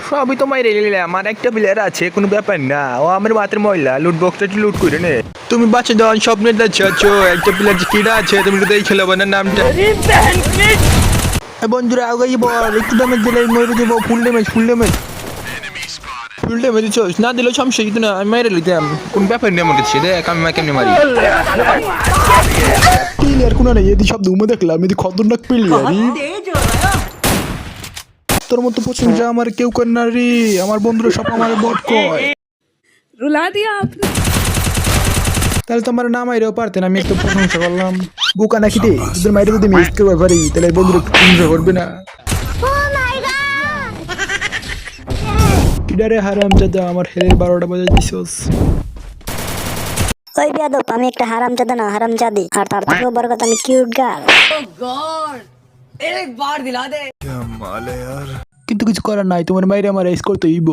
সবই তো মাইরে নিলে আমার একটা প্লেয়ার আছে, কোনো ব্যাপার না। ও আমার মাত্র মহিলা, লুট বক্সটা লুট করে নে। তুমি বাচ্চা যখন স্বপ্নে যাচ্ছ একটা প্লেয়ার কিরা আছে, তুমি তো দেখে নেবো না নামটা। বন্ধুরা আগে বল, একটু ড্যামেজ দিলে মরে দেবো। Full damage full damage full damage দিচ্ছ না, দিলেও সমস্যা কিন্তু না, আমি মেরে লিতাম। কোন ব্যাপার নেই আমার কাছে, দেখ আমি কেমনি মারি। প্লেয়ার কোনো নেই, এদি সব ধুমে দেখলাম, এদি খতরনাক প্লেয়ারই। তোর মতো প্রশংসা আমার কেউ করে না রে, আমার বন্ধুরা সব আমার বট কয়। रुला दिया आपने। তাহলে তো আমার নাম আইরেও পারতেন, আমি একটু প্রশংসা করলাম। বুকা নাকি রে, তোদের মাইরে যদি মিস করতে পারি তাহলে বন্ধুরা প্রশংসা করবে না। কিডারে হারাম জাদা, আমার হেলের 12টা বাজে দিছস। ওই বিয়াদব, আমি একটা হারামজাদা না হারামজাদি, আর তার থেকেও বড় কথা আমি কিউট গার্ল। एक बार दिला दे। কিন্তু কিছু করার নাই, তোমার মাইরে আমার এস করতে হইব।